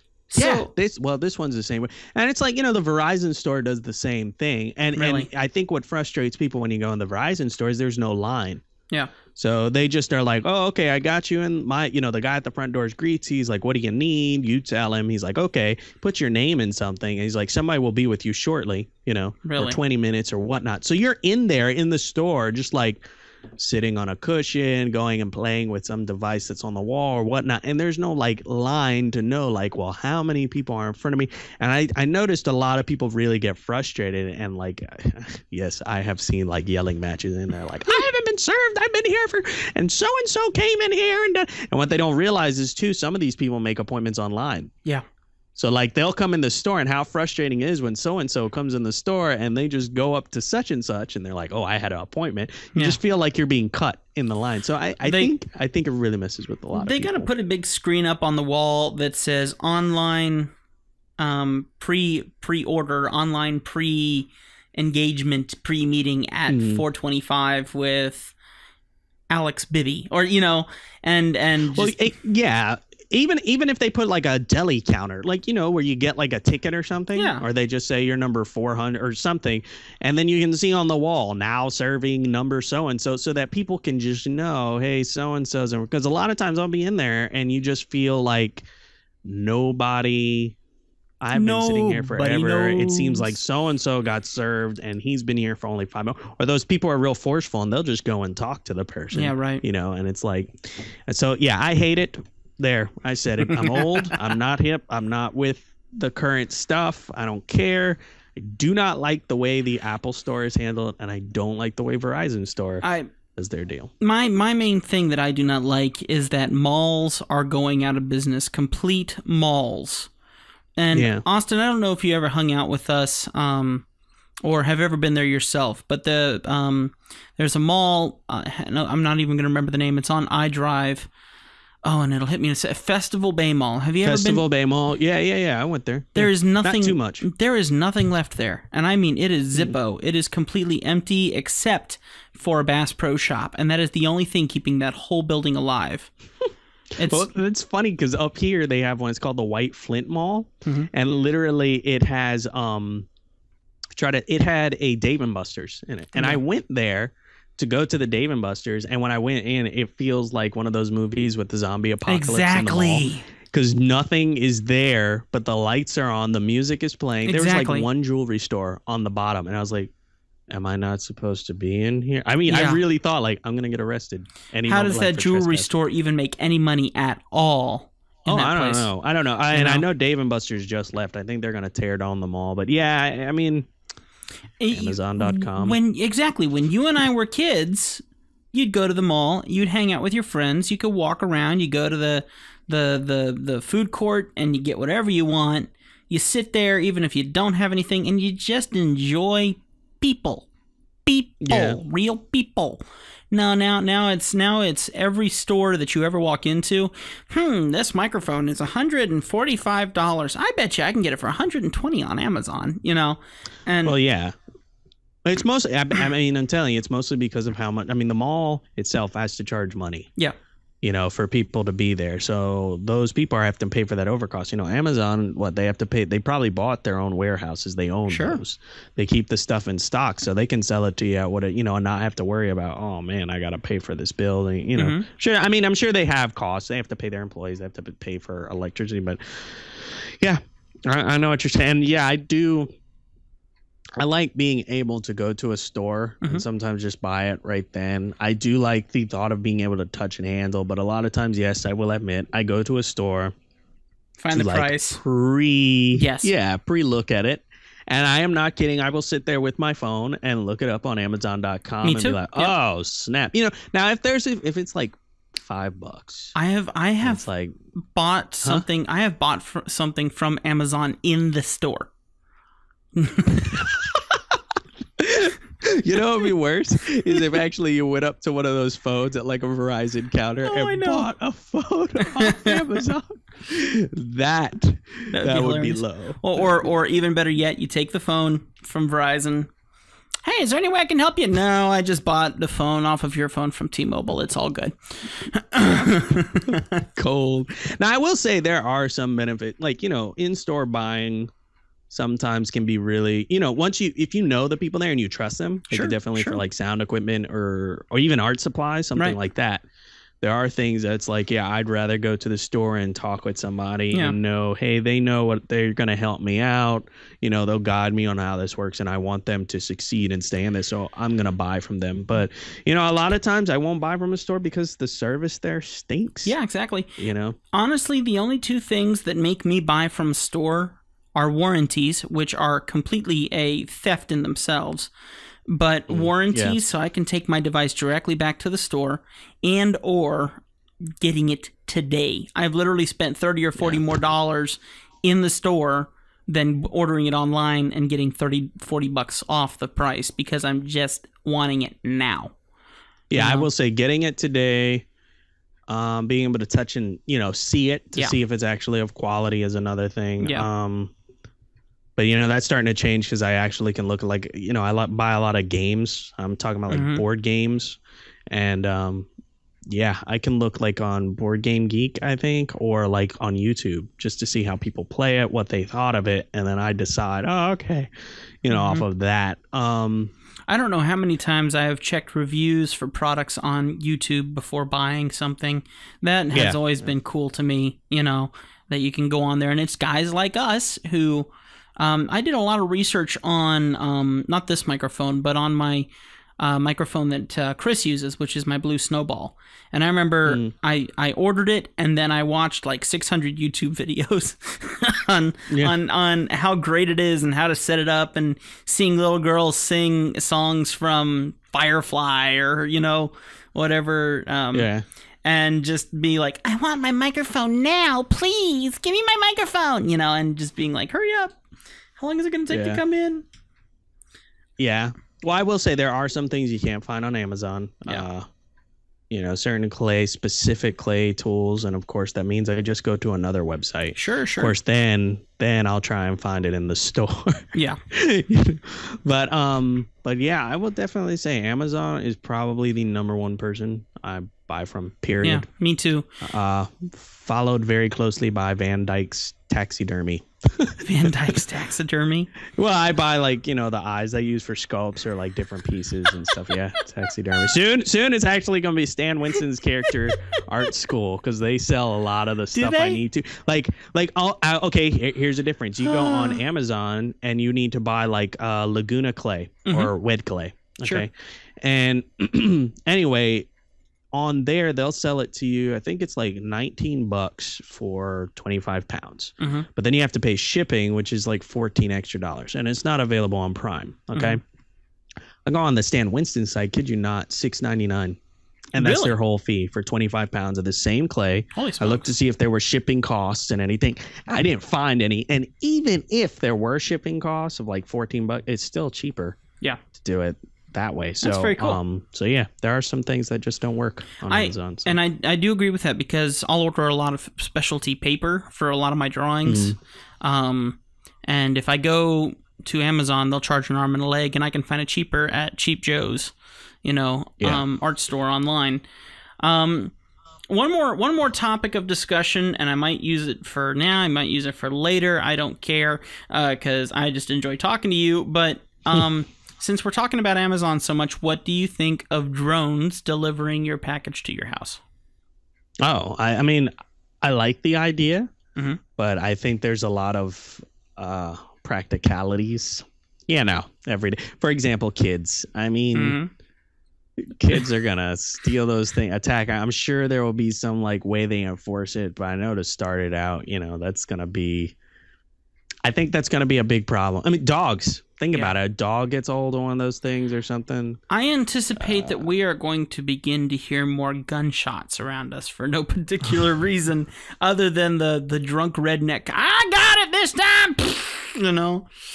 This one's the same way. And it's like, the Verizon store does the same thing. And I think what frustrates people when you go in the Verizon store is there's no line. Yeah. So they just are like, oh, okay, I got you. And the guy at the front doors greets. He's like, what do you need? You tell him. He's like, okay, put your name in something. And he's like, somebody will be with you shortly, or 20 minutes or whatnot. So you're in there in the store, just like sitting on a cushion, going and playing with some device that's on the wall or whatnot. And there's no line to know well, how many people are in front of me. And I noticed a lot of people really get frustrated and yes, I have seen yelling matches in there. I haven't been served. I've been here and so came in here. And what they don't realize is too, some of these people make appointments online. Yeah. So they'll come in the store, and how frustrating it is when so-and-so comes in the store and they just go up to such and such and they're like, oh, I had an appointment. You just feel like you're being cut in the line. So I think it really messes with a lot of people. They got to put a big screen up on the wall that says online pre-order, online pre-engagement, pre-meeting at 4:25 with Alex Bibby, or yeah. Even if they put a deli counter, where you get a ticket or something, or they just say you're number 400 or something, and then you can see on the wall now serving number so-and-so, so that people can just know, hey, so-and-so's, because a lot of times I'll be in there and you just feel like nobody... I've been sitting here forever. It seems like so-and-so got served and he's been here for only 5 minutes. Or those people are real forceful and they'll just go and talk to the person. Yeah, right. And it's I hate it. There, I said it. I'm old. I'm not hip. I'm not with the current stuff. I don't care. I do not like the way the Apple Store is handled, and I don't like the way Verizon Store is their deal. My main thing that I do not like is that malls are going out of business. Complete malls. And Austin, I don't know if you ever hung out with us or have ever been there yourself, but there's a mall. No, I'm not even going to remember the name. It's on iDrive. Oh, and it'll hit me in a second. Festival Bay Mall. Have you ever been? Festival Bay Mall. Yeah. I went there. There is nothing. Not too much. There is nothing left there. And I mean, it is Zippo. It is completely empty except for a Bass Pro Shop. And that is the only thing keeping that whole building alive. It's funny because up here they have one. It's called the White Flint Mall. And literally it has, it had a Dave & Buster's in it. And I went there to go to the Dave and Buster's, and when I went in, it feels like one of those movies with the zombie apocalypse. Exactly. Because nothing is there, but the lights are on, the music is playing. There was like one jewelry store on the bottom, and I was like, am I not supposed to be in here? I mean, I really thought, like, I'm going to get arrested. How does that jewelry store even make any money at all? I don't know. I know Dave and Buster's just left. I think they're going to tear down the mall. But yeah, I mean, Amazon.com. When you and I were kids, you'd go to the mall, you'd hang out with your friends, you could walk around, you go to the food court, and you get whatever you want. You sit there, even if you don't have anything, and you just enjoy people, real people. Now it's every store that you ever walk into. This microphone is $145. I bet you I can get it for $120 on Amazon. And well, yeah. It's mostly. I mean, I'm telling you, it's mostly because of how much. I mean, the mall itself has to charge money. Yeah. For people to be there. So those people have to pay for that overcost. Amazon, what they have to pay, they probably bought their own warehouses. They own those. They keep the stuff in stock so they can sell it to you at what and not have to worry about, oh man, I got to pay for this building. Sure. I mean, I'm sure they have costs. They have to pay their employees. They have to pay for electricity. But yeah, I know what you're saying. Yeah, I do. I like being able to go to a store and sometimes just buy it right then. I do like the thought of being able to touch and handle, but a lot of times, yes, I will admit, I go to a store, find the price, pre-look at it, and I am not kidding. I will sit there with my phone and look it up on Amazon.com and be like, oh snap! Now if it's like $5, I have like bought something. I have bought something from Amazon in the store. What would be worse is if actually you went up to one of those phones at like a Verizon counter and bought a phone off Amazon. That would be low. Or even better yet, you take the phone from Verizon. Hey, is there any way I can help you? No, I just bought the phone off of your phone from T-Mobile. It's all good. Cold. Now, I will say there are some benefits, like, in-store buying sometimes can be really, if you know the people there and you trust them, definitely for like sound equipment or even art supplies, something like that. There are things that's like, yeah, I'd rather go to the store and talk with somebody and know, hey, they know what they're going to help me out. They'll guide me on how this works and I want them to succeed and stay in this. So I'm going to buy from them. But, a lot of times I won't buy from a store because the service there stinks. Yeah, exactly. Honestly, the only two things that make me buy from a store are warranties, which are completely a theft in themselves. But warranties, so I can take my device directly back to the store, and or getting it today. I've literally spent $30 or $40 more dollars in the store than ordering it online and getting $40 off the price because I'm just wanting it now. Yeah, I will say getting it today, being able to touch and see it to see if it's actually of quality is another thing. But that's starting to change because I actually can look at like I buy a lot of games. I'm talking about like board games, and I can look like on Board Game Geek, I think, or like on YouTube just to see how people play it, what they thought of it, and then I decide, oh, okay, off of that. I don't know how many times I have checked reviews for products on YouTube before buying something. That has always been cool to me, that you can go on there, and it's guys like us who. I did a lot of research on not this microphone, but on my microphone that Chris uses, which is my Blue Snowball. And I remember I ordered it, and then I watched like 600 YouTube videos on how great it is and how to set it up, and seeing little girls sing songs from Firefly or whatever. And just be like, I want my microphone now, please give me my microphone, and just being like, hurry up. How long is it going to take to come in? Yeah. Well, I will say there are some things you can't find on Amazon. Certain specific clay tools. And of course, that means I just go to another website. Sure. Of course, then I'll try and find it in the store. Yeah. But yeah, I will definitely say Amazon is probably the number one person I buy from. Period. Yeah, me too. Followed very closely by Van Dyke's Taxidermy. Van Dyke's Taxidermy. Well, I buy like, you know, the eyes they use for sculpts or like different pieces and stuff. Yeah, taxidermy. Soon it's actually going to be Stan Winston's character art school because they sell a lot of the stuff I need to. Okay, here's the difference. You go on Amazon and you need to buy like Laguna clay or wet clay. Okay, Sure. and anyway, on there they'll sell it to you. I think it's like $19 for 25 pounds, but then you have to pay shipping, which is like $14 extra, and it's not available on Prime. Okay, I go on the Stan Winston site. Kid you not, $6.99, and that's their whole fee for 25 pounds of the same clay. Holy smokes. I looked to see if there were shipping costs and anything. I didn't find any, and even if there were shipping costs of like $14, it's still cheaper. Yeah, to do it that way. So that's very cool. So yeah, there are some things that just don't work on Amazon. So. And I do agree with that because I'll order a lot of specialty paper for a lot of my drawings. And if I go to Amazon, they'll charge an arm and a leg, and I can find it cheaper at Cheap Joe's, art store online. One more topic of discussion, and I might use it for now. I might use it for later. I don't care because I just enjoy talking to you. But since we're talking about Amazon so much, what do you think of drones delivering your package to your house? Oh, I mean, I like the idea, but I think there's a lot of practicalities. Every day. For example, kids. I mean, kids are gonna steal those things, attack. I'm sure there will be some like way they enforce it, but I know to start it out, that's gonna be. I think that's gonna be a big problem. I mean, dogs. Think about it. A dog gets old on one of those things or something. I anticipate that we are going to begin to hear more gunshots around us for no particular reason other than the drunk redneck. I got it this time.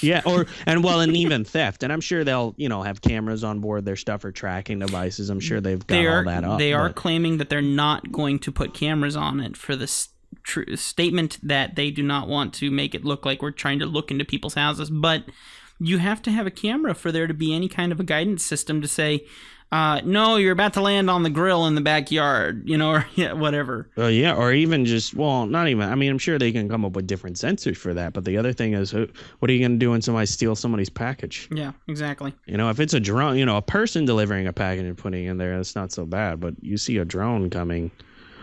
Yeah, and even theft. And I'm sure they'll, have cameras on board their stuff or tracking devices. I'm sure they've got all that up. They are claiming that they're not going to put cameras on it for the statement that they do not want to make it look like we're trying to look into people's houses. But you have to have a camera for there to be any kind of a guidance system to say, no, you're about to land on the grill in the backyard, or whatever. Yeah, or even just, not even. I mean, I'm sure they can come up with different sensors for that. But the other thing is, what are you going to do when somebody steals somebody's package? Yeah, exactly. If it's a drone, a person delivering a package and putting it in there, that's not so bad. But you see a drone coming,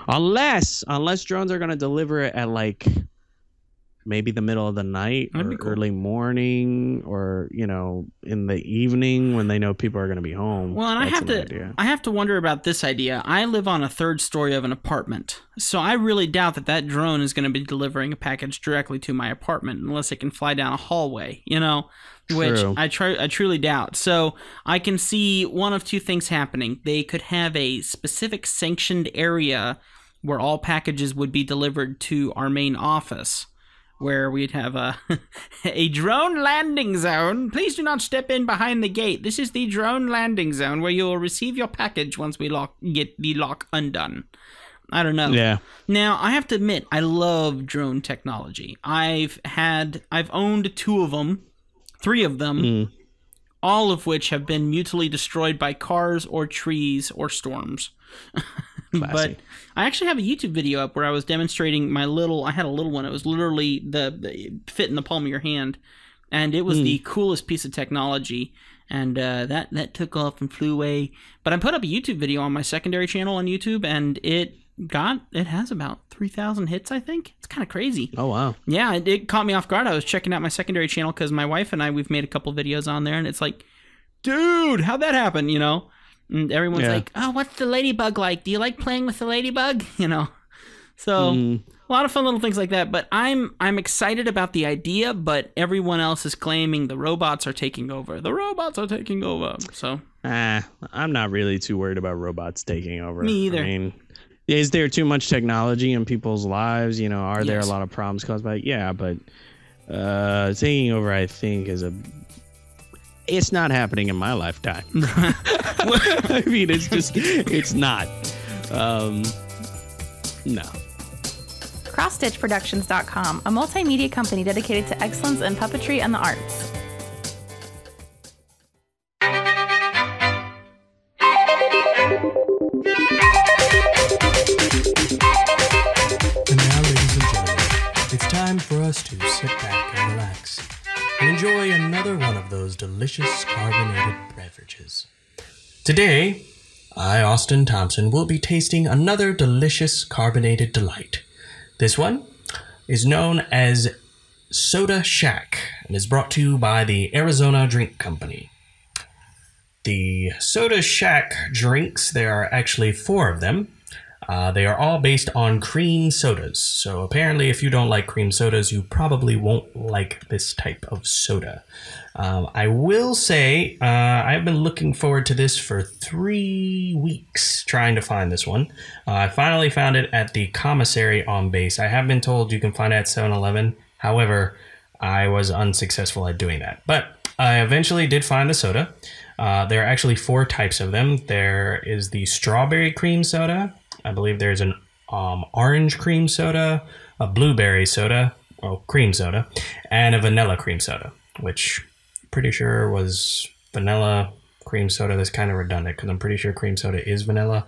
unless drones are going to deliver it at like maybe the middle of the night or early morning or, in the evening when they know people are going to be home. Well, and I have to wonder about this idea. I live on a third story of an apartment, so I really doubt that drone is going to be delivering a package directly to my apartment unless it can fly down a hallway, which I truly doubt. So I can see one of two things happening. They could have a specific sanctioned area where all packages would be delivered to our main office, where we'd have a drone landing zone. Please do not step in behind the gate. This is the drone landing zone where you will receive your package once we get the lock undone. I don't know. Yeah. Now, I have to admit, I love drone technology. I've owned 2 of them, 3 of them, all of which have been mutually destroyed by cars or trees or storms. But I actually have a YouTube video up where I was demonstrating I had a little one. It was literally the fit in the palm of your hand, and it was the coolest piece of technology. And that took off and flew away. But I put up a YouTube video on my secondary channel on YouTube, and it has about 3,000 hits, I think. It's kind of crazy. Oh, wow. Yeah, it caught me off guard. I was checking out my secondary channel because my wife and we've made a couple videos on there, and it's like, dude, how'd that happen, And everyone's like, oh, what's the ladybug like? Do you like playing with the ladybug? So a lot of fun little things like that. But I'm excited about the idea, but everyone else is claiming the robots are taking over. The robots are taking over. So I'm not really too worried about robots taking over. Me either. I mean, is there too much technology in people's lives? Are there a lot of problems caused by it? Yeah, but taking over, I think, it's not happening in my lifetime. I mean, it's not. No. CrossStitchProductions.com, a multimedia company dedicated to excellence in puppetry and the arts. enjoy another one of those delicious carbonated beverages. Today, I, Austin Thompson, will be tasting another delicious carbonated delight. This one is known as Soda Shack and is brought to you by the Arizona Drink Company. The Soda Shack drinks, there are actually 4 of them. They are all based on cream sodas. So apparently if you don't like cream sodas, you probably won't like this type of soda. I will say I've been looking forward to this for 3 weeks trying to find this one. I finally found it at the commissary on base. I have been told you can find it at 7-Eleven. However, I was unsuccessful at doing that. But I eventually did find the soda. There are actually 4 types of them. There is the strawberry cream soda. I believe there's an orange cream soda, a blueberry soda, cream soda, and a vanilla cream soda, which I'm pretty sure was vanilla cream soda. That's kind of redundant because I'm pretty sure cream soda is vanilla.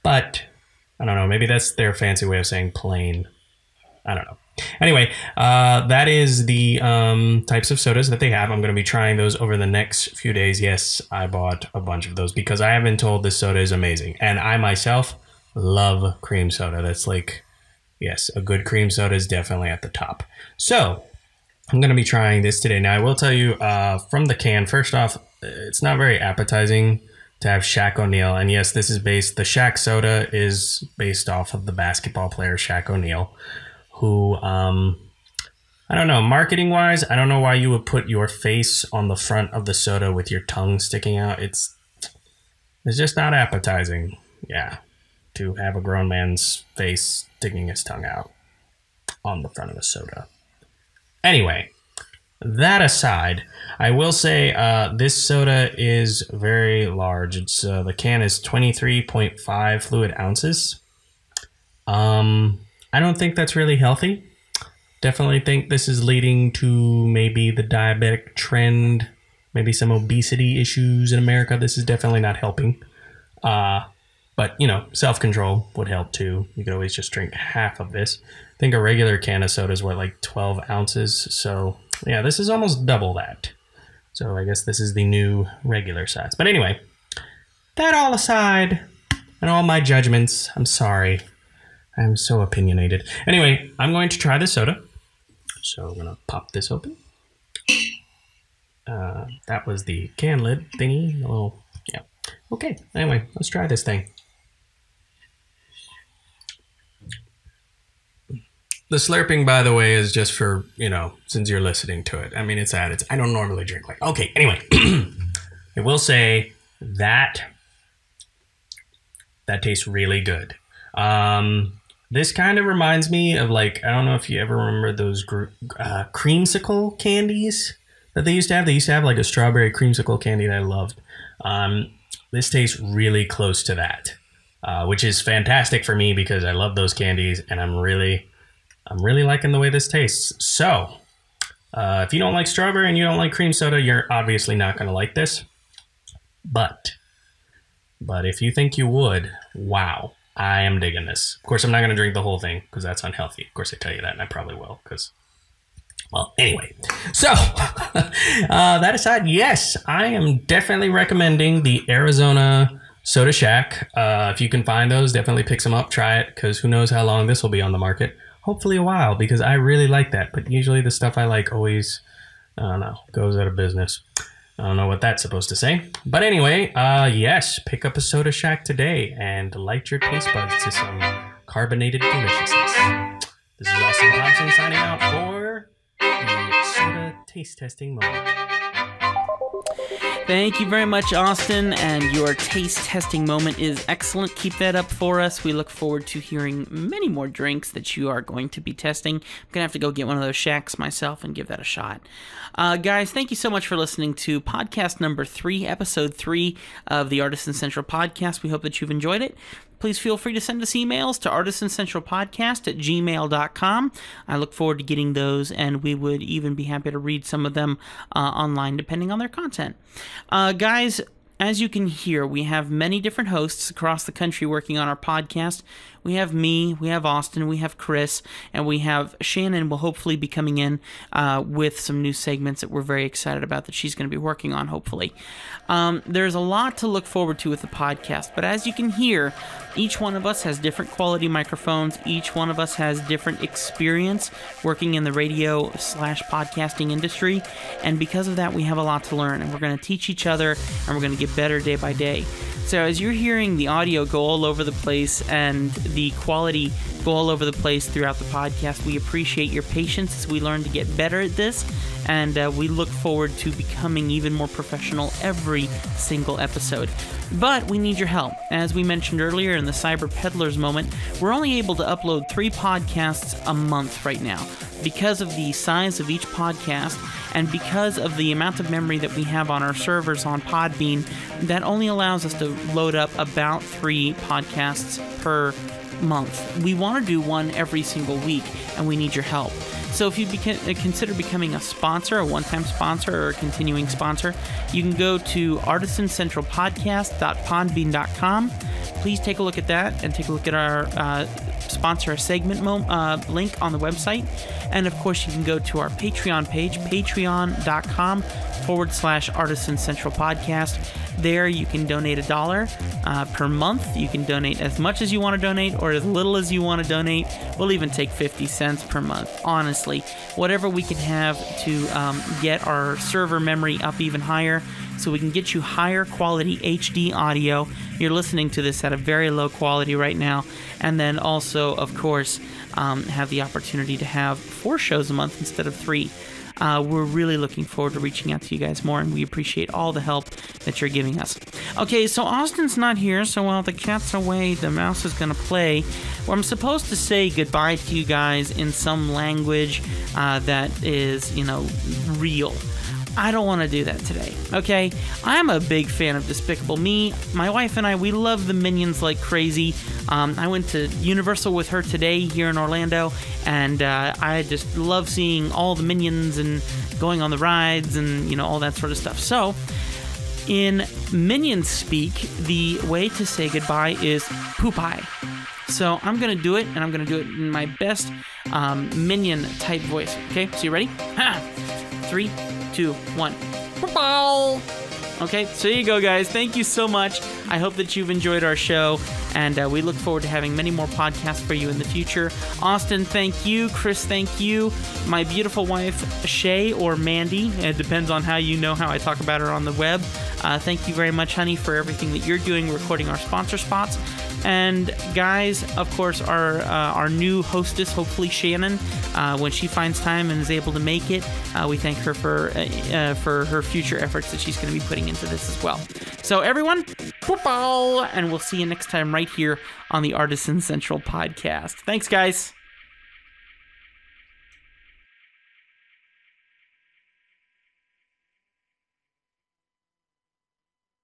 But I don't know. Maybe that's their fancy way of saying plain. I don't know. Anyway, that is the types of sodas that they have. I'm going to be trying those over the next few days. Yes, I bought a bunch of those because I have been told this soda is amazing. And I myself love cream soda. That's like, yes, a good cream soda is definitely at the top. So I'm going to be trying this today. Now, I will tell you from the can, first off, it's not very appetizing to have Shaq O'Neal. And yes, this is the Shaq soda is based off of the basketball player Shaq O'Neal, who, I don't know, marketing wise, I don't know why you would put your face on the front of the soda with your tongue sticking out. It's just not appetizing. Yeah. To have a grown man's face sticking his tongue out on the front of a soda. Anyway, that aside, I will say this soda is very large. It's the can is 23.5 fluid ounces. I don't think that's really healthy. Definitely think this is leading to maybe the diabetic trend, maybe some obesity issues in America. This is definitely not helping. But, you know, self-control would help too. You could always just drink half of this. I think a regular can of soda is what, like 12 ounces? So, yeah, this is almost double that. So I guess this is the new regular size. But anyway, that all aside, and all my judgments, I'm sorry. I'm so opinionated. Anyway, I'm going to try this soda. So I'm going to pop this open. That was the can lid thingy. Yeah. Okay, anyway, let's try this thing. The slurping, by the way, is just for, you know, since you're listening to it. I mean, it's added. I don't normally drink like... Okay, anyway. I will say that tastes really good. This kind of reminds me of, like, I don't know if you ever remember those creamsicle candies that they used to have. They used to have, like, a strawberry creamsicle candy that I loved. This tastes really close to that, which is fantastic for me because I love those candies, and I'm really liking the way this tastes. So, if you don't like strawberry and you don't like cream soda, you're obviously not going to like this. But if you think you would, wow, I am digging this. Of course, I'm not going to drink the whole thing because that's unhealthy. Of course, I tell you that, and I probably will because... Well, anyway, so that aside, yes, I am definitely recommending the Arizona Soda Shack. If you can find those, definitely pick some up, try it, because who knows how long this will be on the market. Hopefully a while, because I really like that. But usually the stuff I like always, I don't know, goes out of business. I don't know what that's supposed to say. But anyway, yes, pick up a Soda Shack today and light your taste buds to some carbonated deliciousness. This is Austin Thompson signing out for the soda taste testing moment. Thank you very much, Austin, and your taste testing moment is excellent. Keep that up for us. We look forward to hearing many more drinks that you are going to be testing. I'm going to have to go get one of those shacks myself and give that a shot. Guys, thank you so much for listening to podcast number 3, episode 3 of the Artisan Central podcast. We hope that you've enjoyed it. Please feel free to send us emails to artisancentralpodcast@gmail.com. I look forward to getting those, and we would even be happy to read some of them online, depending on their content. Guys, as you can hear, we have many different hosts across the country working on our podcast. We have me, we have Austin, we have Chris, and we have Shannon will hopefully be coming in with some new segments that we're very excited about that she's going to be working on, hopefully. There's a lot to look forward to with the podcast, but as you can hear, each one of us has different quality microphones. Each one of us has different experience working in the radio/podcasting industry, and because of that, we have a lot to learn, and we're going to teach each other, and we're going to get better day by day. So as you're hearing the audio go all over the place and the quality go all over the place throughout the podcast, we appreciate your patience as we learn to get better at this, and we look forward to becoming even more professional every single episode. But we need your help. As we mentioned earlier in the Cyber Peddlers moment, we're only able to upload 3 podcasts a month right now. Because of the size of each podcast and because of the amount of memory that we have on our servers on Podbean, that only allows us to load up about 3 podcasts per month. We want to do one every single week, and we need your help. So if you consider becoming a sponsor, a one-time sponsor, or a continuing sponsor, you can go to artisancentralpodcast.podbean.com. Please take a look at that and take a look at our sponsor segment link on the website. And of course, you can go to our Patreon page, patreon.com/Artisan Central Podcast. There you can donate $1 per month. You can donate as much as you want to donate or as little as you want to donate. We'll even take 50 cents per month, honestly. Whatever we can have to get our server memory up even higher so we can get you higher quality HD audio. You're listening to this at a very low quality right now. And then also, of course, have the opportunity to have 4 shows a month instead of 3. We're really looking forward to reaching out to you guys more, and we appreciate all the help that you're giving us. Okay, so Austin's not here, so while the cat's away, the mouse is going to play. Well, I'm supposed to say goodbye to you guys in some language that is, real. I don't want to do that today, okay? I'm a big fan of Despicable Me. My wife and I, we love the Minions like crazy. I went to Universal with her today here in Orlando, and I just love seeing all the Minions and going on the rides and, all that sort of stuff. So, in Minion speak, the way to say goodbye is poop-eye. So I'm going to do it, and I'm going to do it in my best Minion-type voice. Okay, so you ready? 3, 2, 1. Okay, so there you go, guys. Thank you so much. I hope that you've enjoyed our show, and we look forward to having many more podcasts for you in the future. Austin, thank you. Chris, thank you. My beautiful wife, Shay, or Mandy, it depends on how you know how I talk about her on the web. Thank you very much, honey, for everything that you're doing recording our sponsor spots. And guys, of course, our new hostess, hopefully Shannon, when she finds time and is able to make it, we thank her for her future efforts that she's going to be putting into this as well. So everyone, and we'll see you next time right here on the Artisan Central Podcast. Thanks, guys.